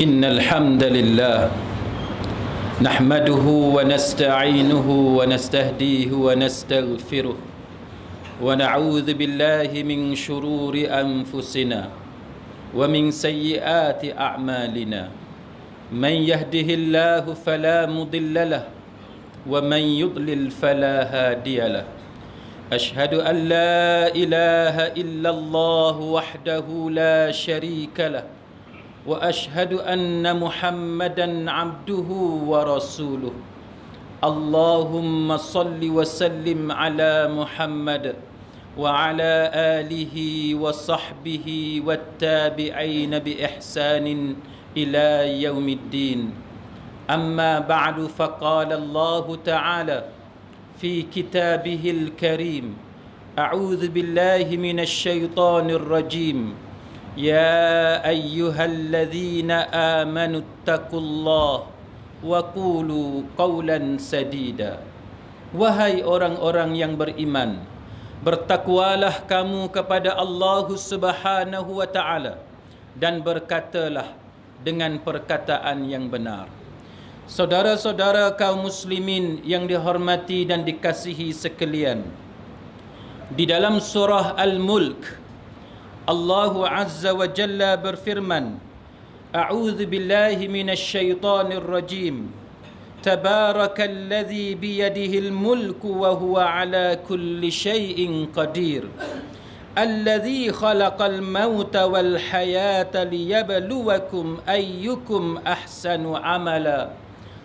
إن الحمد لله نحمده ونستعينه ونستهديه ونستغفره ونعوذ بالله من شرور أنفسنا ومن سيئات أعمالنا من يهده الله فلا مضل له ومن يضلل فلا هادي له أشهد أن لا إله إلا الله وحده لا شريك له وأشهد أن محمدا عبده ورسوله اللهم صل وسلم على محمد وعلى آله وصحبه والتابعين بإحسان إلى يوم الدين أما بعد فقال الله تعالى في كتابه الكريم أعوذ بالله من الشيطان الرجيم يا أيها الذين آمنوا اتقوا الله وقولوا قولا سديدا. Wahai orang-orang yang beriman, bertakwalah kamu kepada Allah Subhanahu wa taala dan berkatalah dengan perkataan yang benar. Saudara-saudara kaum muslimin yang dihormati dan dikasihi sekalian, di dalam surah Al-Mulk Allah Azza wa Jalla berfirman, A'udzu billahi minasy syaithanir rajim. Tabarakalladzi biyadihil mulku wa huwa ala kulli syai'in qadir. Alladzi khalaqal mauta wal hayata liyabluwakum ayyukum ahsanu amala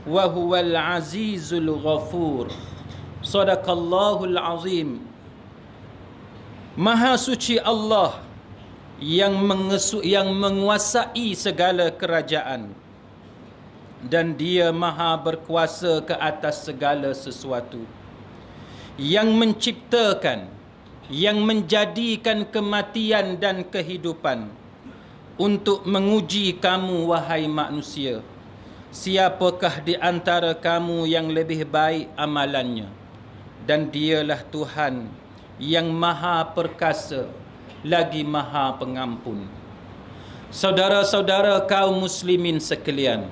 wa huwal azizul ghafur. Shadaqallahul azim. Maha suci Allah yang menguasai segala kerajaan, dan Dia maha berkuasa ke atas segala sesuatu, yang menciptakan, yang menjadikan kematian dan kehidupan untuk menguji kamu wahai manusia, siapakah di antara kamu yang lebih baik amalannya, dan Dialah Tuhan yang maha perkasa lagi maha pengampun. Saudara-saudara kaum muslimin sekalian,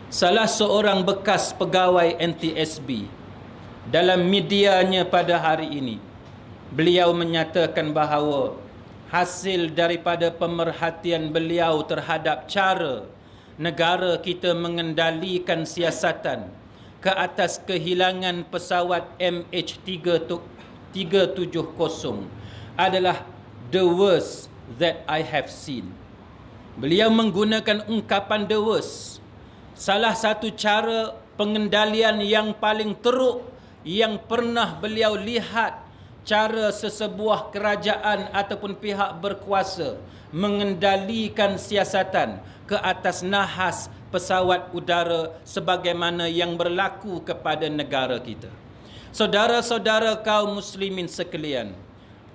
salah seorang bekas pegawai NTSB dalam medianya pada hari ini, beliau menyatakan bahawa hasil daripada pemerhatian beliau terhadap cara negara kita mengendalikan siasatan ke atas kehilangan pesawat MH370 adalah the worst that I have seen. Beliau menggunakan ungkapan the worst. Salah satu cara pengendalian yang paling teruk yang pernah beliau lihat, cara sesebuah kerajaan ataupun pihak berkuasa mengendalikan siasatan ke atas nahas pesawat udara sebagaimana yang berlaku kepada negara kita. Saudara-saudara kaum muslimin sekalian,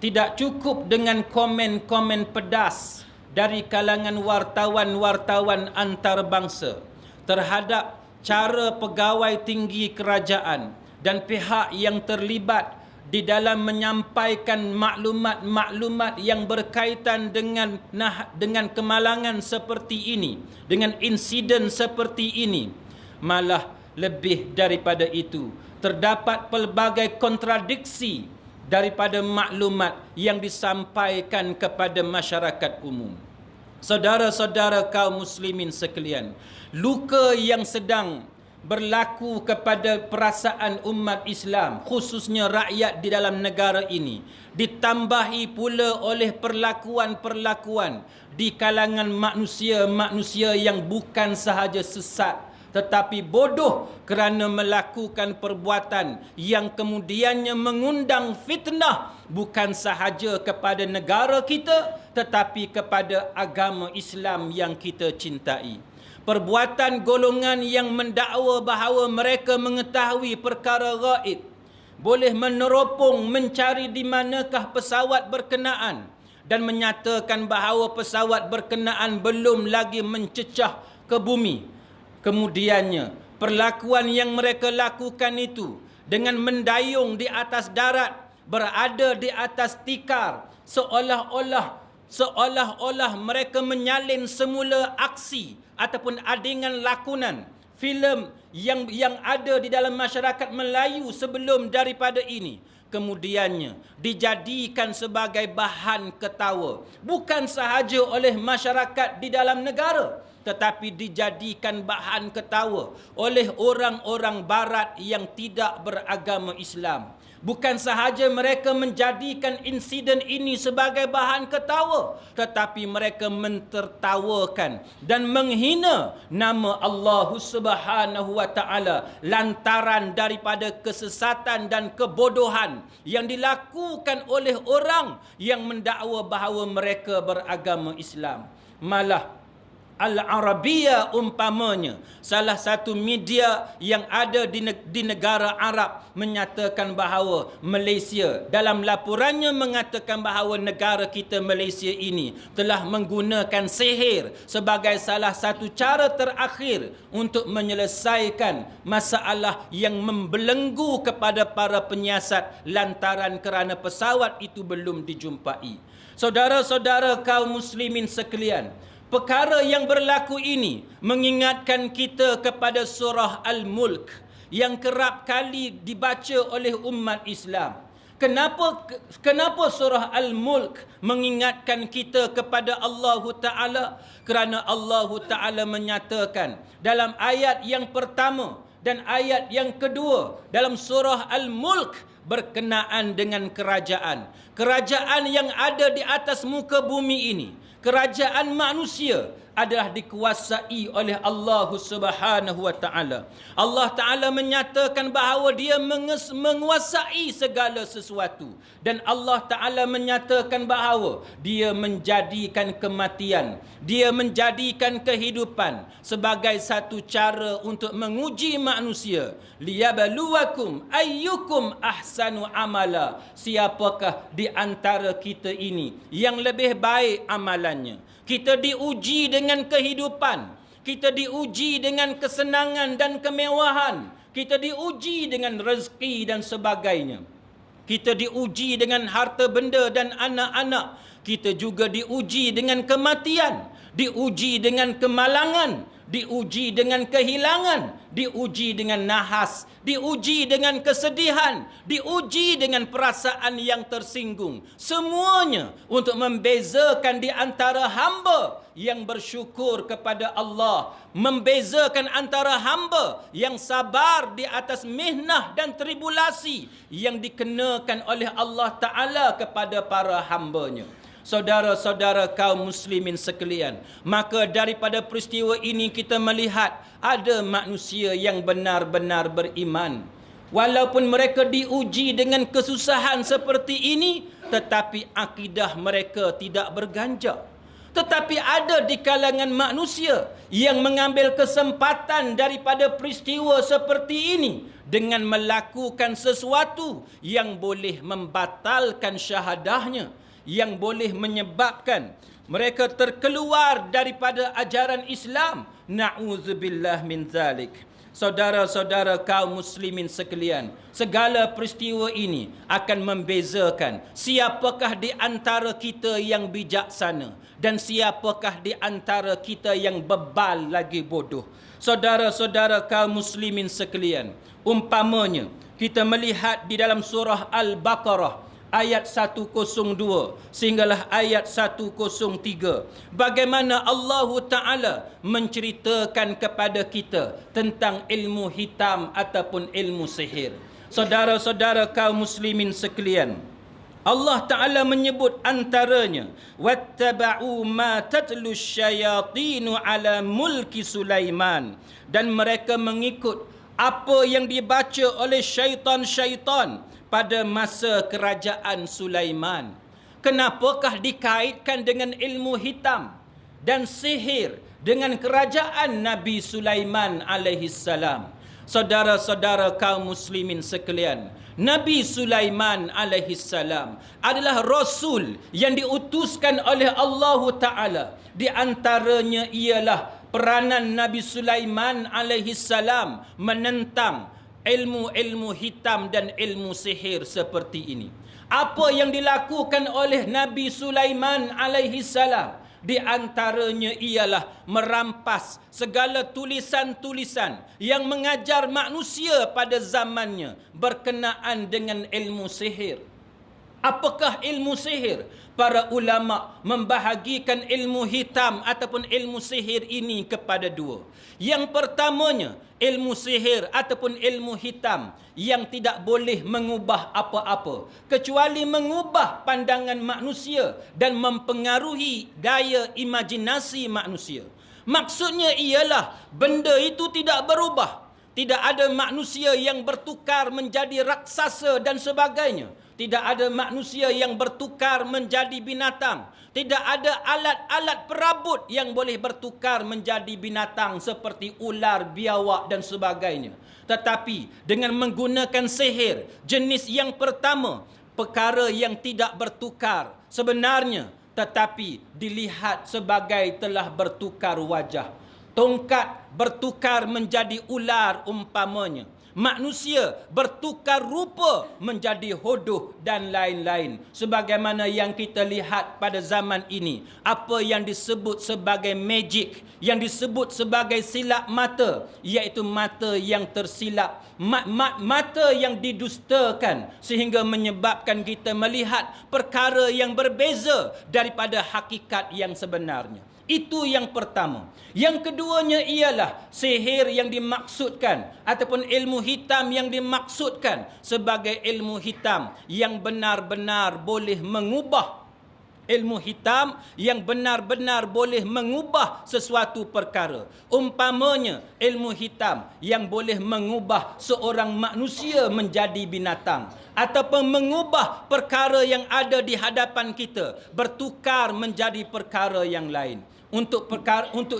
tidak cukup dengan komen-komen pedas dari kalangan wartawan-wartawan antarabangsa terhadap cara pegawai tinggi kerajaan dan pihak yang terlibat di dalam menyampaikan maklumat-maklumat yang berkaitan dengan kemalangan seperti ini, dengan insiden seperti ini. Malah lebih daripada itu, terdapat pelbagai kontradiksi daripada maklumat yang disampaikan kepada masyarakat umum. Saudara-saudara kaum muslimin sekalian, luka yang sedang berlaku kepada perasaan umat Islam, khususnya rakyat di dalam negara ini, ditambahi pula oleh perlakuan-perlakuan di kalangan manusia-manusia yang bukan sahaja sesat tetapi bodoh kerana melakukan perbuatan yang kemudiannya mengundang fitnah bukan sahaja kepada negara kita tetapi kepada agama Islam yang kita cintai. Perbuatan golongan yang mendakwa bahawa mereka mengetahui perkara gaib, boleh meneropong mencari di manakah pesawat berkenaan dan menyatakan bahawa pesawat berkenaan belum lagi mencecah ke bumi. Kemudiannya, perlakuan yang mereka lakukan itu dengan mendayung di atas darat, berada di atas tikar, seolah-olah seolah-olah mereka menyalin semula aksi ataupun adingan lakonan filem yang ada di dalam masyarakat Melayu sebelum daripada ini, kemudiannya dijadikan sebagai bahan ketawa bukan sahaja oleh masyarakat di dalam negara, tetapi dijadikan bahan ketawa oleh orang-orang barat yang tidak beragama Islam. Bukan sahaja mereka menjadikan insiden ini sebagai bahan ketawa, tetapi mereka mentertawakan dan menghina nama Allah Subhanahu wa taala lantaran daripada kesesatan dan kebodohan yang dilakukan oleh orang yang mendakwa bahawa mereka beragama Islam. Malah Al-Arabiya umpamanya, salah satu media yang ada di negara Arab, menyatakan bahawa Malaysia, dalam laporannya mengatakan bahawa negara kita Malaysia ini telah menggunakan sihir sebagai salah satu cara terakhir untuk menyelesaikan masalah yang membelenggu kepada para penyiasat lantaran kerana pesawat itu belum dijumpai. Saudara-saudara kaum muslimin sekalian, perkara yang berlaku ini mengingatkan kita kepada surah Al-Mulk yang kerap kali dibaca oleh umat Islam. Kenapa surah Al-Mulk mengingatkan kita kepada Allah Ta'ala? Kerana Allah Ta'ala menyatakan dalam ayat yang pertama dan ayat yang kedua dalam surah Al-Mulk berkenaan dengan kerajaan. Kerajaan yang ada di atas muka bumi ini, kerajaan manusia, adalah dikuasai oleh Allah Subhanahu wa taala. Allah Taala menyatakan bahawa dia menguasai segala sesuatu, dan Allah Taala menyatakan bahawa dia menjadikan kematian, dia menjadikan kehidupan sebagai satu cara untuk menguji manusia. Liyabluwakum ayyukum ahsanu amala. Siapakah di antara kita ini yang lebih baik amalannya? Kita diuji dengan kehidupan, kita diuji dengan kesenangan dan kemewahan, kita diuji dengan rezeki dan sebagainya. Kita diuji dengan harta benda dan anak-anak. Kita juga diuji dengan kematian, diuji dengan kemalangan, diuji dengan kehilangan, diuji dengan nahas, diuji dengan kesedihan, diuji dengan perasaan yang tersinggung. Semuanya untuk membezakan di antara hamba yang bersyukur kepada Allah, membezakan antara hamba yang sabar di atas mihnah dan tribulasi yang dikenakan oleh Allah Ta'ala kepada para hambanya. Saudara-saudara kaum muslimin sekalian, maka daripada peristiwa ini kita melihat ada manusia yang benar-benar beriman. Walaupun mereka diuji dengan kesusahan seperti ini, tetapi akidah mereka tidak berganjak. Tetapi ada di kalangan manusia yang mengambil kesempatan daripada peristiwa seperti ini dengan melakukan sesuatu yang boleh membatalkan syahadahnya, yang boleh menyebabkan mereka terkeluar daripada ajaran Islam. Na'udzubillah min zalik. Saudara-saudara kaum muslimin sekalian, segala peristiwa ini akan membezakan siapakah di antara kita yang bijaksana dan siapakah di antara kita yang bebal lagi bodoh. Saudara-saudara kaum muslimin sekalian, umpamanya kita melihat di dalam surah Al-Baqarah ayat 102 sehinggalah ayat 103, bagaimana Allah Ta'ala menceritakan kepada kita tentang ilmu hitam ataupun ilmu sihir. Saudara-saudara kaum muslimin sekalian, Allah Ta'ala menyebut antaranya, wattaba'u ma tatlu syayatinu ala mulki Sulaiman, dan mereka mengikut apa yang dibaca oleh syaitan-syaitan pada masa kerajaan Sulaiman. Kenapakah dikaitkan dengan ilmu hitam dan sihir dengan kerajaan Nabi Sulaiman alaihi salam? Saudara-saudara kaum muslimin sekalian, Nabi Sulaiman alaihi salam adalah rasul yang diutuskan oleh Allah Ta'ala. Di antaranya ialah peranan Nabi Sulaiman alaihi salam menentang ilmu-ilmu hitam dan ilmu sihir seperti ini. Apa yang dilakukan oleh Nabi Sulaiman alaihi salam? Di antaranya ialah merampas segala tulisan-tulisan yang mengajar manusia pada zamannya berkenaan dengan ilmu sihir. Apakah ilmu sihir? Para ulama membahagikan ilmu hitam ataupun ilmu sihir ini kepada dua. Yang pertamanya, ilmu sihir ataupun ilmu hitam yang tidak boleh mengubah apa-apa kecuali mengubah pandangan manusia dan mempengaruhi daya imajinasi manusia. Maksudnya ialah benda itu tidak berubah. Tidak ada manusia yang bertukar menjadi raksasa dan sebagainya. Tidak ada manusia yang bertukar menjadi binatang. Tidak ada alat-alat perabot yang boleh bertukar menjadi binatang seperti ular, biawak dan sebagainya. Tetapi dengan menggunakan sihir, jenis yang pertama, perkara yang tidak bertukar sebenarnya, tetapi dilihat sebagai telah bertukar wajah. Tongkat bertukar menjadi ular umpamanya. Manusia bertukar rupa menjadi hodoh dan lain-lain. Sebagaimana yang kita lihat pada zaman ini. Apa yang disebut sebagai magic, yang disebut sebagai silap mata, iaitu mata yang tersilap, mata yang didustakan sehingga menyebabkan kita melihat perkara yang berbeza daripada hakikat yang sebenarnya. Itu yang pertama. Yang keduanya ialah sihir yang dimaksudkan ataupun ilmu hitam yang dimaksudkan sebagai ilmu hitam yang benar-benar boleh mengubah. Ilmu hitam yang benar-benar boleh mengubah sesuatu perkara. Umpamanya ilmu hitam yang boleh mengubah seorang manusia menjadi binatang ataupun mengubah perkara yang ada di hadapan kita bertukar menjadi perkara yang lain. Untuk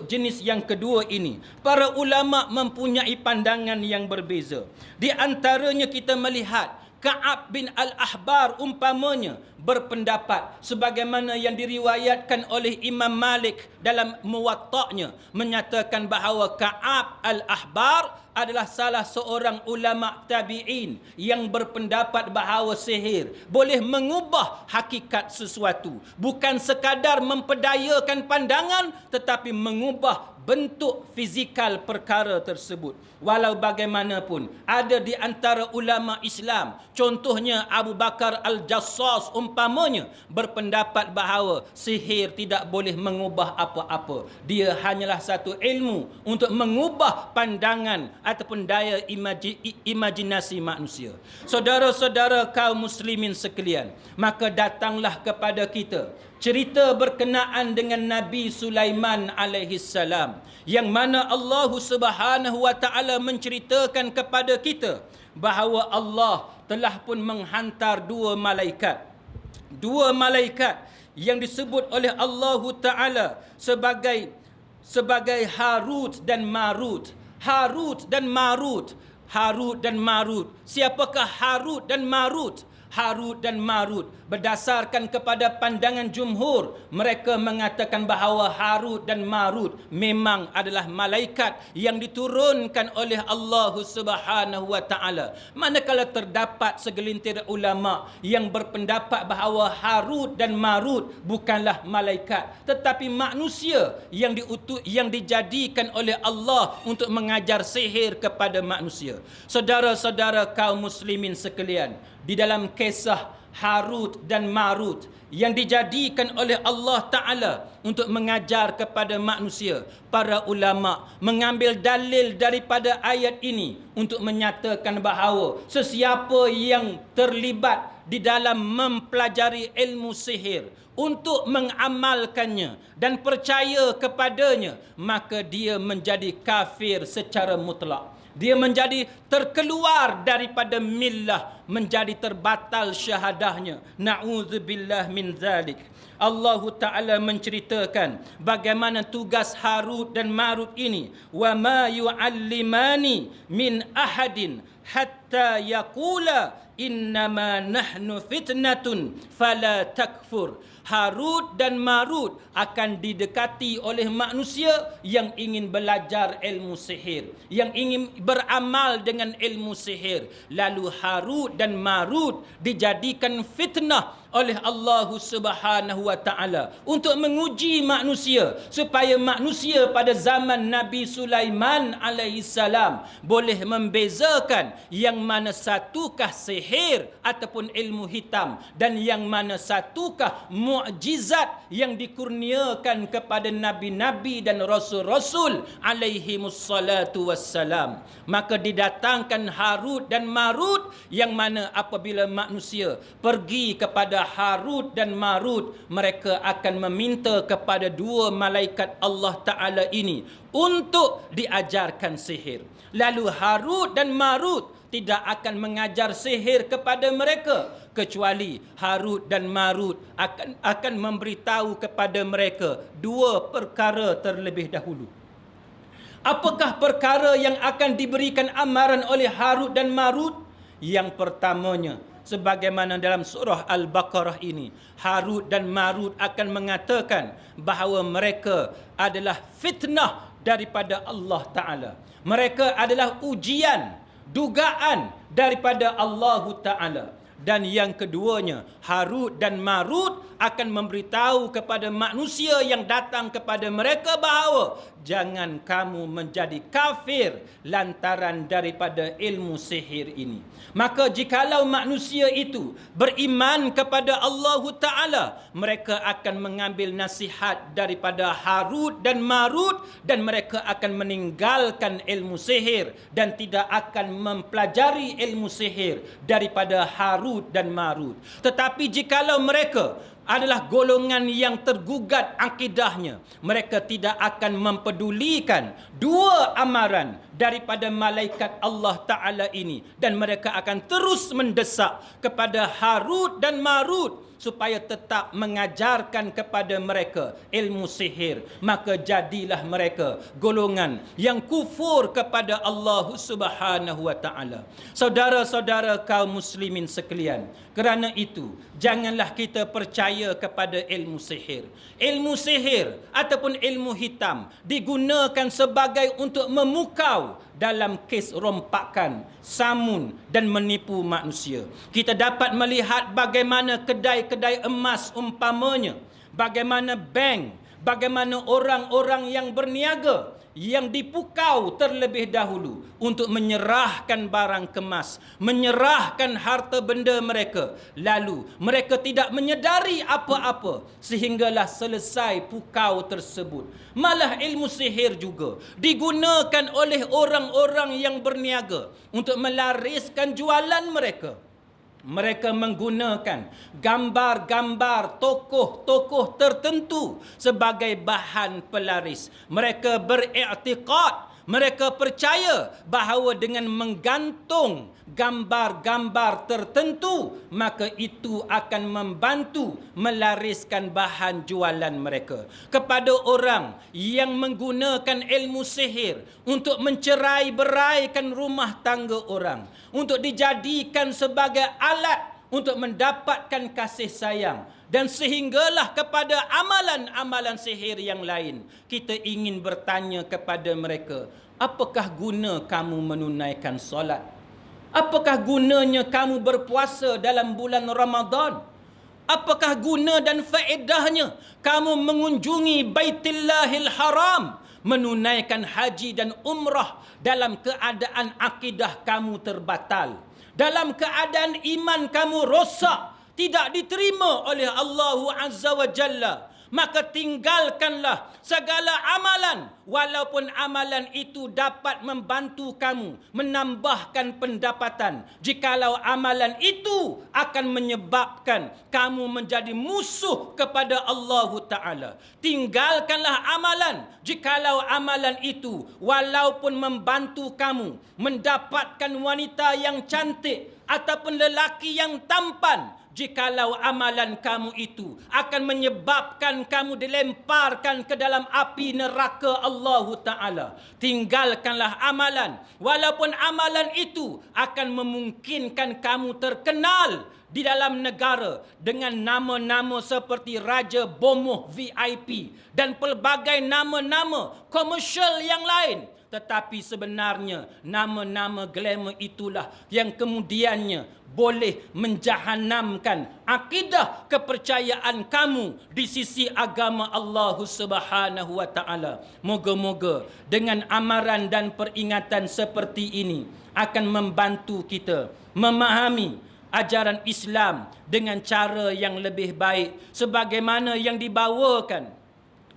jenis yang kedua ini, para ulama mempunyai pandangan yang berbeza. Di antaranya kita melihat Ka'ab bin Al-Ahbar umpamanya berpendapat sebagaimana yang diriwayatkan oleh Imam Malik dalam Muwatta'nya, menyatakan bahawa Ka'ab Al-Ahbar adalah salah seorang ulama tabi'in yang berpendapat bahawa sihir boleh mengubah hakikat sesuatu, bukan sekadar memperdayakan pandangan tetapi mengubah bentuk fizikal perkara tersebut. Walau bagaimanapun, ada di antara ulama Islam, contohnya Abu Bakar Al-Jassas umpamanya, berpendapat bahawa sihir tidak boleh mengubah apa-apa. Dia hanyalah satu ilmu untuk mengubah pandangan ataupun daya imajinasi manusia. Saudara-saudara kaum muslimin sekalian, maka datanglah kepada kita cerita berkenaan dengan Nabi Sulaiman alaihi salam, yang mana Allah Subhanahu wa taala menceritakan kepada kita bahawa Allah telah pun menghantar dua malaikat yang disebut oleh Allah taala sebagai Harut dan Marut. Harut dan Marut. Siapakah Harut dan Marut? Harut dan Marut, berdasarkan kepada pandangan jumhur, mereka mengatakan bahawa Harut dan Marut memang adalah malaikat yang diturunkan oleh Allah Subhanahu wa taala. Manakala terdapat segelintir ulama yang berpendapat bahawa Harut dan Marut bukanlah malaikat tetapi manusia yang dijadikan oleh Allah untuk mengajar sihir kepada manusia. Saudara-saudara kaum muslimin sekalian, di dalam kisah Harut dan Marut yang dijadikan oleh Allah Ta'ala untuk mengajar kepada manusia, para ulama mengambil dalil daripada ayat ini untuk menyatakan bahawa sesiapa yang terlibat di dalam mempelajari ilmu sihir untuk mengamalkannya dan percaya kepadanya, maka dia menjadi kafir secara mutlak. Dia menjadi terkeluar daripada millah, menjadi terbatal syahadahnya. Na'udzubillah min zalik. Allah Ta'ala menceritakan bagaimana tugas Harut dan Marut ini. Wa ma yu'allimani min ahadin hatta yaqula innama nahnu fitnatun fala takfur. Harut dan Marut akan didekati oleh manusia yang ingin belajar ilmu sihir, yang ingin beramal dengan ilmu sihir. Lalu Harut dan Marut dijadikan fitnah oleh Allah Subhanahu wa taala untuk menguji manusia, supaya manusia pada zaman Nabi Sulaiman alaihissalam boleh membezakan yang mana satukah sihir ataupun ilmu hitam, dan yang mana satukah mukjizat yang dikurniakan kepada nabi-nabi dan rasul-rasul alaihimus salatu wassalam. Maka didatangkan Harut dan Marut, yang mana apabila manusia pergi kepada Harut dan Marut, mereka akan meminta kepada dua malaikat Allah Ta'ala ini untuk diajarkan sihir. Lalu Harut dan Marut tidak akan mengajar sihir kepada mereka, kecuali Harut dan Marut akan memberitahu kepada mereka dua perkara terlebih dahulu. Apakah perkara yang akan diberikan amaran oleh Harut dan Marut? Yang pertamanya, sebagaimana dalam surah Al-Baqarah ini, Harut dan Marut akan mengatakan bahawa mereka adalah fitnah daripada Allah Ta'ala. Mereka adalah ujian, dugaan daripada Allah Ta'ala. Dan yang keduanya, Harut dan Marut akan memberitahu kepada manusia yang datang kepada mereka bahawa jangan kamu menjadi kafir lantaran daripada ilmu sihir ini. Maka jikalau manusia itu beriman kepada Allah Ta'ala, mereka akan mengambil nasihat daripada Harut dan Marut, dan mereka akan meninggalkan ilmu sihir dan tidak akan mempelajari ilmu sihir daripada Harut dan Marut. Tetapi jikalau mereka adalah golongan yang tergugat akidahnya, mereka tidak akan mempedulikan dua amaran daripada malaikat Allah Ta'ala ini, dan mereka akan terus mendesak kepada Harut dan Marut supaya tetap mengajarkan kepada mereka ilmu sihir. Maka jadilah mereka golongan yang kufur kepada Allah Subhanahu wa taala. Saudara-saudara kaum muslimin sekalian, kerana itu janganlah kita percaya kepada ilmu sihir. Ilmu sihir ataupun ilmu hitam digunakan sebagai untuk memukau dalam kes rompakan, samun dan menipu manusia. Kita dapat melihat bagaimana kedai-kedai emas umpamanya, bagaimana bank, bagaimana orang-orang yang berniaga yang dipukau terlebih dahulu untuk menyerahkan barang kemas, menyerahkan harta benda mereka. Lalu mereka tidak menyedari apa-apa sehinggalah selesai pukau tersebut. Malah ilmu sihir juga digunakan oleh orang-orang yang berniaga untuk melariskan jualan mereka. Mereka menggunakan gambar-gambar tokoh-tokoh tertentu sebagai bahan pelaris. Mereka beriktikad, mereka percaya bahawa dengan menggantung gambar-gambar tertentu, maka itu akan membantu melariskan bahan jualan mereka. Kepada orang yang menggunakan ilmu sihir untuk mencerai-beraikan rumah tangga orang, untuk dijadikan sebagai alat untuk mendapatkan kasih sayang, dan sehinggalah kepada amalan-amalan sihir yang lain. Kita ingin bertanya kepada mereka, apakah guna kamu menunaikan solat? Apakah gunanya kamu berpuasa dalam bulan Ramadan? Apakah guna dan faedahnya kamu mengunjungi Baitullahil Haram, menunaikan haji dan umrah dalam keadaan akidah kamu terbatal, dalam keadaan iman kamu rosak, tidak diterima oleh Allah Azza wa Jalla? Maka tinggalkanlah segala amalan, walaupun amalan itu dapat membantu kamu menambahkan pendapatan. Jikalau amalan itu akan menyebabkan kamu menjadi musuh kepada Allah Ta'ala, tinggalkanlah amalan. Jikalau amalan itu walaupun membantu kamu mendapatkan wanita yang cantik ataupun lelaki yang tampan, jikalau amalan kamu itu akan menyebabkan kamu dilemparkan ke dalam api neraka Allah Ta'ala, tinggalkanlah amalan. Walaupun amalan itu akan memungkinkan kamu terkenal di dalam negara dengan nama-nama seperti Raja Bomoh VIP dan pelbagai nama-nama komersial yang lain. Tetapi sebenarnya nama-nama glamour itulah yang kemudiannya boleh menjahanamkan akidah kepercayaan kamu di sisi agama Allah Subhanahu wa taala. Moga-moga dengan amaran dan peringatan seperti ini akan membantu kita memahami ajaran Islam dengan cara yang lebih baik sebagaimana yang dibawakan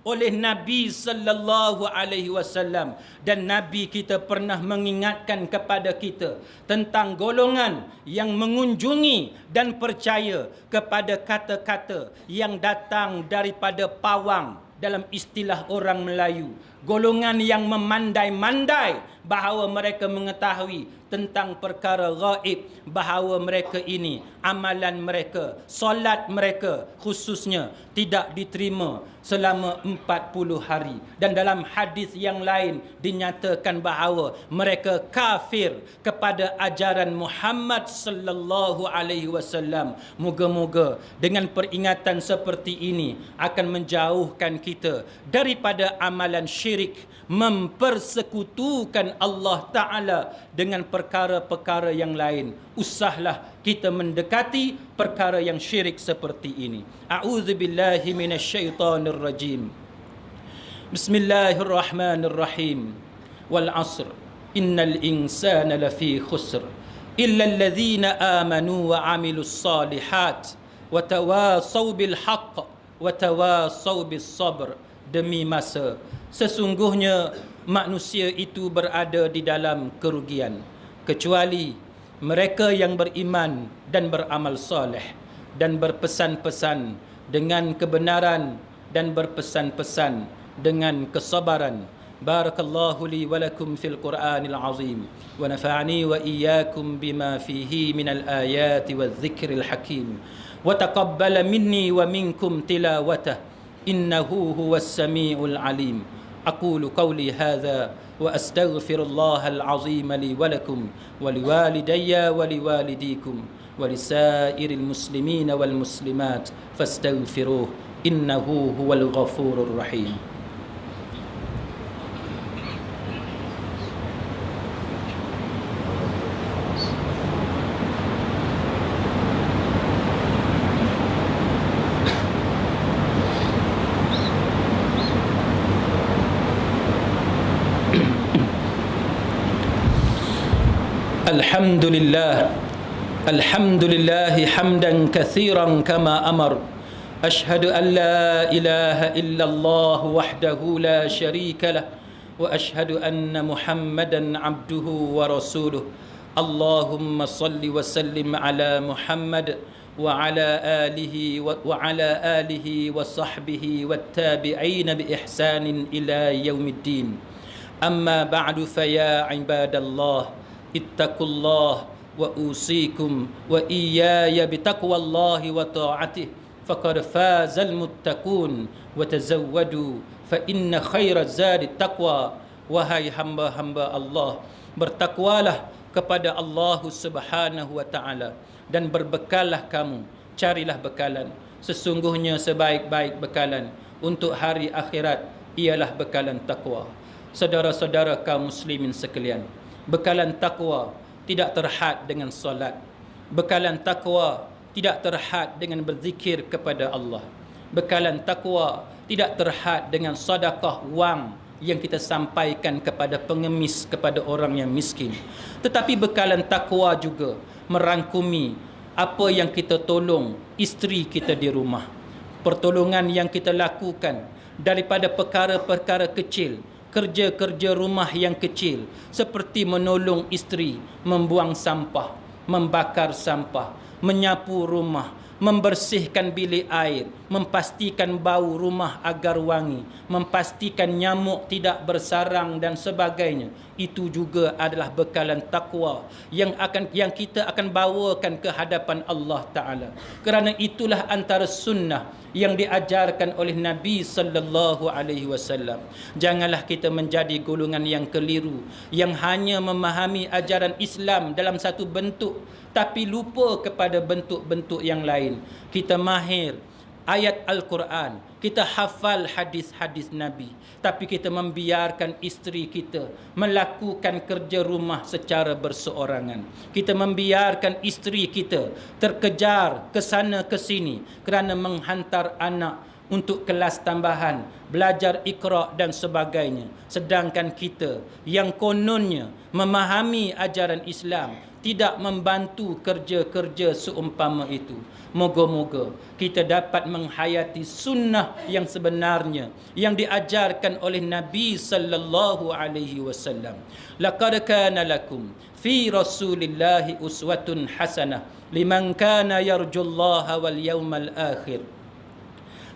oleh Nabi sallallahu alaihi wasallam. Dan Nabi kita pernah mengingatkan kepada kita tentang golongan yang mengunjungi dan percaya kepada kata-kata yang datang daripada pawang dalam istilah orang Melayu. Golongan yang memandai-mandai bahawa mereka mengetahui tentang perkara gaib, bahawa mereka ini amalan mereka, solat mereka khususnya tidak diterima selama 40 hari. Dan dalam hadis yang lain dinyatakan bahawa mereka kafir kepada ajaran Muhammad sallallahu alaihi wasallam. Moga-moga dengan peringatan seperti ini akan menjauhkan kita daripada amalan syirik, mempersekutukan Allah Ta'ala dengan perkara-perkara yang lain. Usahlah kita mendekati perkara yang syirik seperti ini. A'udzubillahi minasyaitonir rajim. Bismillahirrahmanirrahim. Wal 'asr. Innal insana lafi khusr illa alladhina amanu wa 'amilus salihat wa tawasaw bil haqq wa tawasaw bis sabr. Demi masa, sesungguhnya manusia itu berada di dalam kerugian kecuali mereka yang beriman dan beramal soleh dan berpesan-pesan dengan kebenaran dan berpesan-pesan dengan kesabaran. Barakallahu li wa lakum fil Qur'anil azim wa nafa'ani wa iyyakum bima fihi minal ayati wadh-dhikril hakim wa taqabbala minni wa minkum tilawatah innahu huwas samiul alim. أقول قولي هذا وأستغفر الله العظيم لي ولكم ولوالدي ولوالديكم ولسائر المسلمين والمسلمات فاستغفروه إنه هو الغفور الرحيم. الحمد لله حمدا كثيرا كما أمر. أشهد أن لا إله إلا الله وحده لا شريك له وأشهد أن محمدا عبده ورسوله. اللهم صل وسلم على محمد وعلى آله وصحبه والتابعين بإحسان إلى يوم الدين. أما بعد فيا عباد الله اتقوا الله وأوصيكم وإياي بتقوى الله وطاعته فقد فاز المتقون وتزودوا فإن خير الزاد التقوى. Wahai hamba-hamba Allah, bertakwalah kepada Allah Subhanahu wa taala dan berbekallah kamu, carilah bekalan. Sesungguhnya sebaik-baik bekalan untuk hari akhirat ialah bekalan takwa. Saudara-saudara kaum muslimin sekalian, bekalan takwa tidak terhad dengan solat. Bekalan takwa tidak terhad dengan berzikir kepada Allah. Bekalan takwa tidak terhad dengan sedekah wang yang kita sampaikan kepada pengemis, kepada orang yang miskin. Tetapi bekalan takwa juga merangkumi apa yang kita tolong isteri kita di rumah. Pertolongan yang kita lakukan daripada perkara-perkara kecil, kerja-kerja rumah yang kecil seperti menolong isteri membuang sampah, membakar sampah, menyapu rumah, membersihkan bilik air, memastikan bau rumah agar wangi, memastikan nyamuk tidak bersarang dan sebagainya. Itu juga adalah bekalan takwa yang kita akan bawakan ke hadapan Allah Taala. Kerana itulah antara sunnah yang diajarkan oleh Nabi sallallahu alaihi wasallam. Janganlah kita menjadi golongan yang keliru yang hanya memahami ajaran Islam dalam satu bentuk tapi lupa kepada bentuk-bentuk yang lain. Kita mahir ayat Al-Quran, kita hafal hadis-hadis Nabi, tapi kita membiarkan isteri kita melakukan kerja rumah secara berseorangan. Kita membiarkan isteri kita terkejar ke sana ke sini kerana menghantar anak untuk kelas tambahan, belajar Iqra dan sebagainya. Sedangkan kita yang kononnya memahami ajaran Islam tidak membantu kerja-kerja seumpama itu. Moga-moga kita dapat menghayati sunnah yang sebenarnya yang diajarkan oleh Nabi sallallahu alaihi wasallam. Laqad kana lakum fi Rasulillahi uswatun hasanah liman kana yarjullaha wal yawmal akhir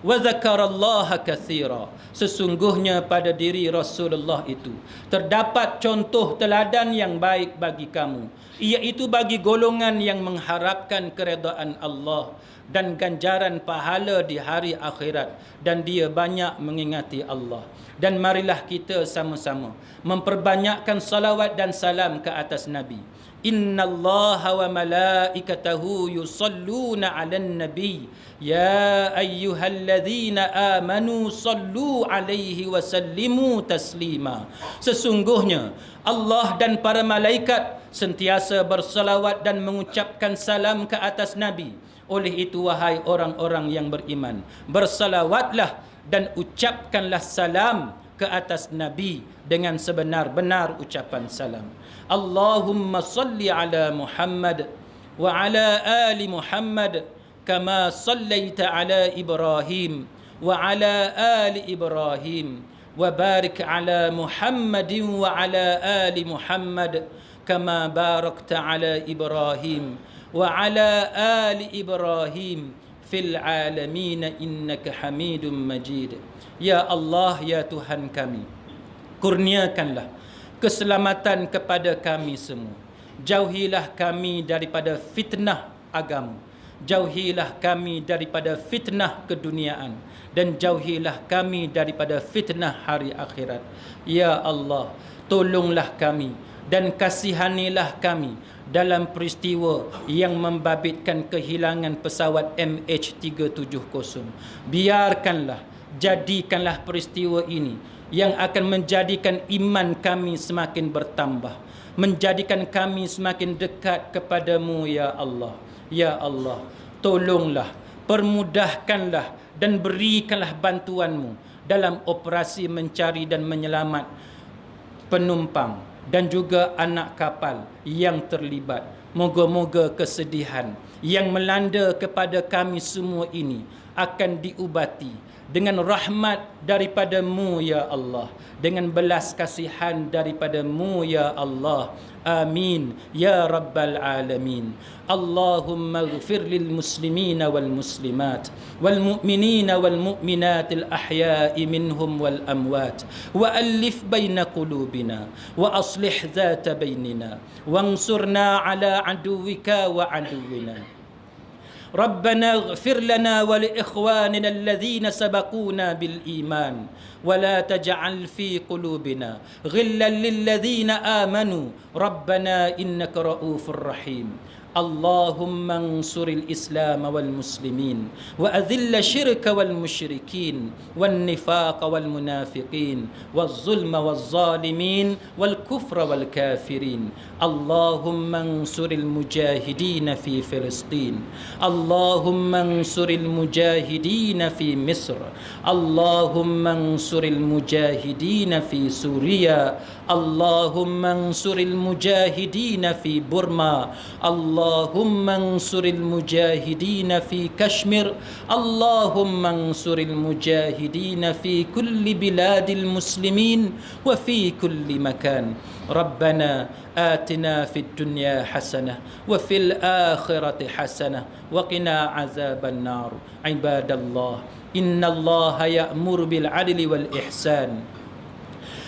wa dzakarallaha katsira. Sesungguhnya pada diri Rasulullah itu terdapat contoh teladan yang baik bagi kamu, iaitu bagi golongan yang mengharapkan keredaan Allah dan ganjaran pahala di hari akhirat, dan dia banyak mengingati Allah. Dan marilah kita sama-sama memperbanyakkan salawat dan salam ke atas Nabi. Innallaha wa malaikatahu yusalluna 'alan nabi ya ayyuhalladzina amanu sallu 'alaihi wa sallimu taslima. Sesungguhnya Allah dan para malaikat sentiasa bersalawat dan mengucapkan salam ke atas Nabi. Oleh itu, wahai orang-orang yang beriman, bersalawatlah dan ucapkanlah salam ke atas Nabi dengan sebenar-benar ucapan salam. Allahumma salli ala Muhammad wa ala ali Muhammad kama sallaita ala Ibrahim wa ala ali Ibrahim wa barik ala Muhammadin wa ala ali Muhammad kama barakta ala Ibrahim wa ala ali Ibrahim fil alamin innaka Hamidum Majid. Ya Allah, ya Tuhan kami, kurniakanlah keselamatan kepada kami semua. Jauhilah kami daripada fitnah agama, jauhilah kami daripada fitnah keduniaan, dan jauhilah kami daripada fitnah hari akhirat. Ya Allah, tolonglah kami dan kasihanilah kami dalam peristiwa yang membabitkan kehilangan pesawat MH370. Biarkanlah, jadikanlah peristiwa ini yang akan menjadikan iman kami semakin bertambah, menjadikan kami semakin dekat kepadamu, ya Allah. Ya Allah, tolonglah, permudahkanlah dan berikanlah bantuanmu dalam operasi mencari dan menyelamat penumpang dan juga anak kapal yang terlibat. Moga-moga kesedihan yang melanda kepada kami semua ini akan diubati dengan rahmat daripada-Mu, ya Allah, dengan belas kasihan daripada-Mu, ya Allah. Amin ya rabbal alamin. Allahumma ighfir lil muslimina wal muslimat wal mu'minina wal mu'minatil ahya'i minhum wal amwat wa alif baina qulubina wa aslih dhata bainina wansurna ala aduwika wa aduwina. ربنا اغفر لنا ولإخواننا الذين سبقونا بالإيمان ولا تجعل في قلوبنا غلا للذين آمنوا ربنا إنك رؤوف رحيم. اللهم انصر الإسلام والمسلمين وأذل الشرك والمشركين والنفاق والمنافقين والظلم والظالمين والكفر والكافرين. اللهم انصر المجاهدين في فلسطين. اللهم انصر المجاهدين في مصر. اللهم انصر المجاهدين في سوريا. اللهم انصر المجاهدين في بورما. اللهم انصر المجاهدين في كشمير. اللهم انصر المجاهدين في كل بلاد المسلمين وفي كل مكان. ربنا آتنا في الدنيا حسنة وفي الآخرة حسنة وقنا عذاب النار. عباد الله، إن الله يأمر بالعدل والإحسان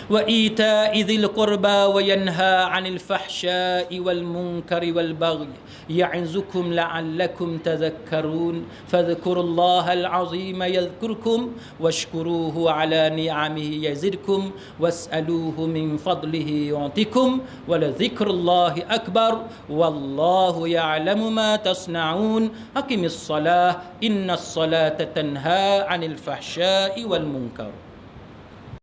وإيتاء ذي القربى وينهى عن الفحشاء والمنكر والبغي يعظكم لعلكم تذكرون. فاذكروا الله العظيم يذكركم واشكروه على نعمه يزدكم واسألوه من فضله يعطكم ولذكر الله أكبر والله يعلم ما تصنعون. أقم الصلاة إن الصلاة تنهى عن الفحشاء والمنكر.